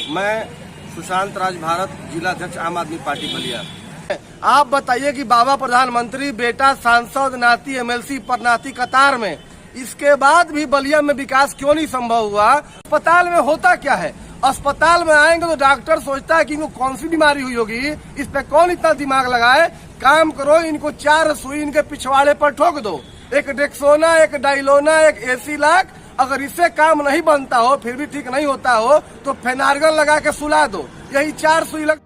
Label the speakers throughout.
Speaker 1: मैं सुशांत राज भारत, जिला अध्यक्ष आम आदमी पार्टी बलिया। आप बताइए कि बाबा प्रधानमंत्री, बेटा सांसद, नाती एमएलसी पर नाती कतार में, इसके बाद भी बलिया में विकास क्यों नहीं संभव हुआ? अस्पताल में होता क्या है? अस्पताल में आएंगे तो डॉक्टर सोचता है कि इनको कौन सी बीमारी हुई होगी, इस पे कौन इतना दिमाग लगाए। काम करो, इनको 4 सुई इनके पिछवाड़े पर ठोक दो, एक डेक्सोना, एक डाइलोना, एक एसिलाक। अगर इससे काम नहीं बनता हो, फिर भी ठीक नहीं होता हो, तो फेनार्गन लगा के सुला दो। यही 4 सुई लग।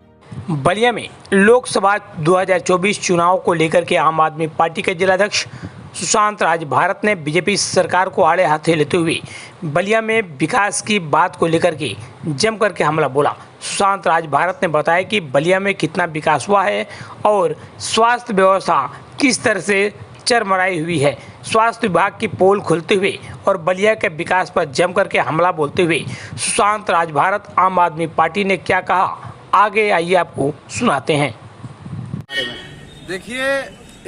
Speaker 2: बलिया में लोकसभा 2024 चुनाव को लेकर के आम आदमी पार्टी के जिलाध्यक्ष सुशांत राज भारत ने बीजेपी सरकार को आड़े हाथे लेते हुए बलिया में विकास की बात को लेकर के जम करके हमला बोला। सुशांत राज भारत ने बताया कि बलिया में कितना विकास हुआ है और स्वास्थ्य व्यवस्था किस तरह से चरमराई हुई है। स्वास्थ्य विभाग की पोल खुलते हुए और बलिया के विकास पर जम करके हमला बोलते हुए सुशांत राज भारत आम आदमी पार्टी ने क्या कहा, आगे आइए आपको सुनाते हैं।
Speaker 1: देखिए,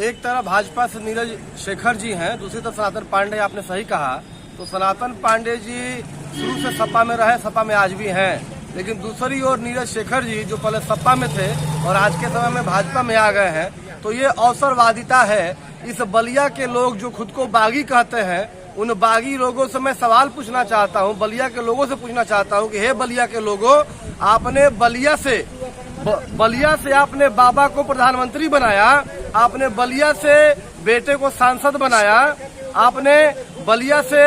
Speaker 1: एक तरफ भाजपा से नीरज शेखर जी हैं, दूसरी तरफ सनातन पांडे। आपने सही कहा। तो सनातन पांडे जी शुरू से सपा में रहे, सपा में आज भी हैं, लेकिन दूसरी ओर नीरज शेखर जी जो पहले सपा में थे और आज के समय में भाजपा में आ गए हैं, तो ये अवसरवादिता है। इस बलिया के लोग जो खुद को बागी कहते हैं, उन बागी लोगों से मैं सवाल पूछना चाहता हूं, बलिया के लोगों से पूछना चाहता हूं कि हे बलिया के लोगों, आपने बलिया से आपने बाबा को प्रधानमंत्री बनाया, आपने बलिया से बेटे को सांसद बनाया, आपने बलिया से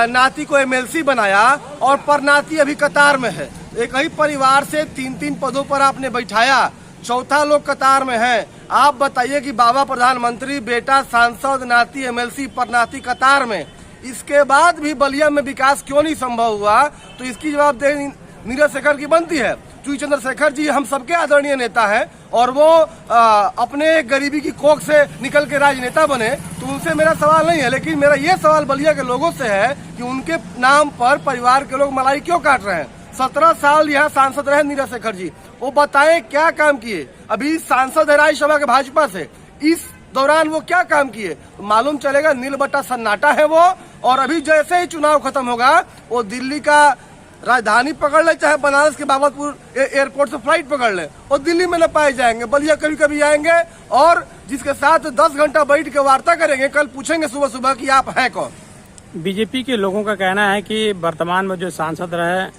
Speaker 1: नाती को एमएलसी बनाया और परनाती अभी कतार में है। एक ही परिवार से 3-3 पदों पर आपने बैठाया, चौथा लोग कतार में है। आप बताइए कि बाबा प्रधानमंत्री, बेटा सांसद, नाती एमएलसी पर नाती कतार में, इसके बाद भी बलिया में विकास क्यों नहीं संभव हुआ? तो इसकी जवाबदेही नीरज शेखर की बनती है। चूई चंद्रशेखर जी हम सबके आदरणीय नेता हैं और वो अपने गरीबी की कोख से निकल के राजनेता बने, तो उनसे मेरा सवाल नहीं है। लेकिन मेरा ये सवाल बलिया के लोगों से है कि उनके नाम पर परिवार के लोग मलाई क्यों काट रहे हैं? 17 साल यहाँ सांसद रहे नीरज शेखर जी, वो बताएं क्या काम किए। अभी सांसद है राज्यसभा के भाजपा से, इस दौरान वो क्या काम किए? तो मालूम चलेगा नील बट्टा सन्नाटा है वो। और अभी जैसे ही चुनाव खत्म होगा, वो दिल्ली का राजधानी पकड़ ले, चाहे बनारस के बाबतपुर एयरपोर्ट से फ्लाइट पकड़ ले, वो दिल्ली में न पाए जाएंगे। बलिया कभी कभी आएंगे और जिसके साथ 10 घंटा बैठ के वार्ता करेंगे, कल पूछेंगे सुबह सुबह कि आप हैं कौन।
Speaker 3: बीजेपी के लोगों का कहना है कि वर्तमान में जो सांसद रहे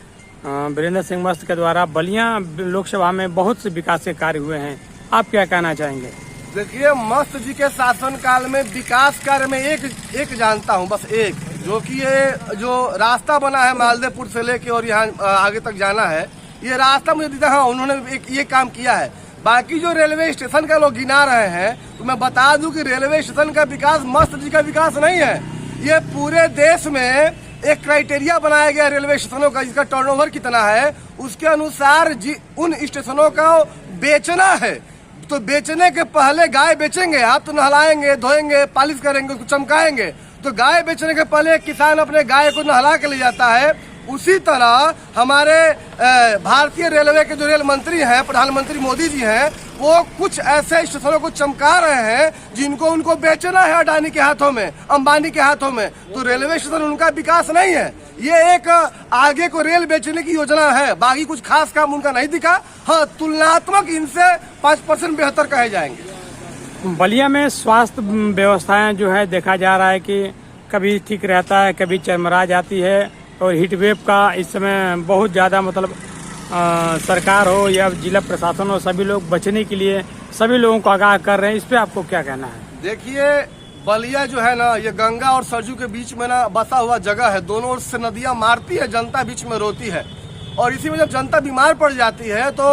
Speaker 3: वीरेंद्र सिंह मस्त के द्वारा बलिया लोकसभा में बहुत से विकास के कार्य हुए हैं, आप क्या कहना चाहेंगे?
Speaker 1: देखिए, मस्त जी के शासनकाल में विकास कार्य में एक जानता हूँ, बस एक, जो कि ये जो रास्ता बना है मालदेपुर से लेके और यहाँ आगे तक जाना है, ये रास्ता मुझे दिखा। हाँ, उन्होंने ये काम किया है। बाकी जो रेलवे स्टेशन का लोग गिना रहे हैं, तो मैं बता दूं कि रेलवे स्टेशन का विकास मस्त जी का विकास नहीं है। ये पूरे देश में एक क्राइटेरिया बनाया गया रेलवे स्टेशनों का, जिसका टर्नओवर कितना है, उसके अनुसार उन स्टेशनों का बेचना है। तो बेचने के पहले गाय बेचेंगे, आप तो नहलाएंगे, धोएंगे, पालिश करेंगे, उसको चमकाएंगे। तो गाय बेचने के पहले किसान अपने गाय को नहला के ले जाता है। उसी तरह हमारे भारतीय रेलवे के जो रेल मंत्री हैं, प्रधानमंत्री मोदी जी हैं, वो कुछ ऐसे स्टेशनों को चमका रहे हैं जिनको उनको बेचना है अडानी के हाथों में, अंबानी के हाथों में। तो रेलवे स्टेशन उनका विकास नहीं है, ये एक आगे को रेल बेचने की योजना है। बाकी कुछ खास काम उनका नहीं दिखा। हाँ, तुलनात्मक इनसे 5% बेहतर कहे जाएंगे।
Speaker 3: बलिया में स्वास्थ्य व्यवस्थाएं जो है देखा जा रहा है कि कभी ठीक रहता है, कभी चरमरा जाती है। और हीट वेव का इस समय बहुत ज़्यादा मतलब सरकार हो या जिला प्रशासन हो, सभी लोग बचने के लिए सभी लोगों को आगाह कर रहे हैं। इस पे आपको क्या कहना है?
Speaker 1: देखिए, बलिया जो है ना, ये गंगा और सरजू के बीच में ना बसा हुआ जगह है। दोनों ओर से नदियां मारती है, जनता बीच में रोती है। और इसी में जब जनता बीमार पड़ जाती है, तो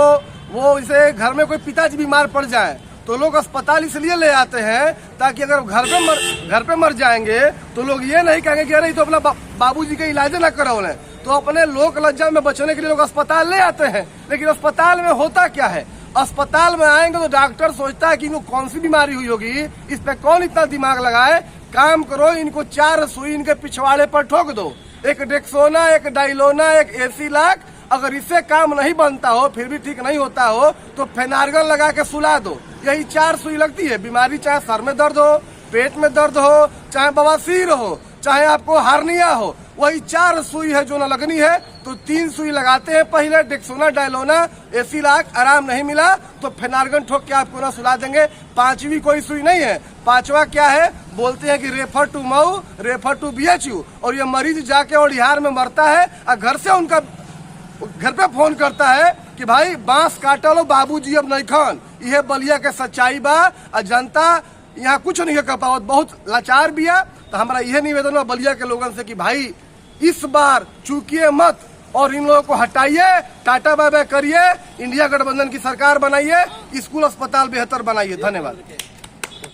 Speaker 1: वो इसे घर में कोई पिताजी बीमार पड़ जाए तो लोग अस्पताल इसलिए ले आते हैं ताकि अगर घर पे मर जाएंगे तो लोग ये नहीं कहेंगे कि अरे तो अपना बाबूजी का इलाज न करौले। तो अपने लोक लज्जा में बचने के लिए लोग अस्पताल ले आते हैं। लेकिन अस्पताल में होता क्या है? अस्पताल में आएंगे तो डॉक्टर सोचता है कि इनको कौन सी बीमारी हुई होगी, इस पे कौन इतना दिमाग लगाए। काम करो, इनको 4 सुई इनके पिछवाड़े पर ठोक दो, एक डेक्सोना, एक डाइलोना, एक एसिलाक। अगर इससे काम नहीं बनता हो, फिर भी ठीक नहीं होता हो, तो फेनार्गन लगा के सुला दो। यही 4 सुई लगती है। बीमारी चाहे सर में दर्द हो, पेट में दर्द हो, चाहे बवासीर हो, चाहे आपको हार्निया हो, वही 4 सुई है जो न लगनी है तो 3 सुई लगाते हैं। पहले डेक्सोना डायलोना एसिलाक आराम नहीं मिला तो फेनार्गन ठोक के आपको ना सुला देंगे। 5वीं कोई सुई नहीं है। 5वां क्या है, बोलते हैं कि refer to Mau, refer to BHU। और ये मरीज जाके ओडिहार में मरता है और घर से उनका घर पे फोन करता है कि भाई बांस काटा लो बाबूजी अब नहीं खान। यह बलिया के सच्चाई बा और जनता यहाँ कुछ नहीं कर पावत, बहुत लाचार भी है। तो हमारा यह निवेदन है बलिया के लोगों से कि भाई इस बार चूकिए मत और इन लोगों को हटाइए, टाटा बाय बाय करिए, इंडिया गठबंधन की सरकार बनाइए, स्कूल अस्पताल बेहतर बनाइए। धन्यवाद।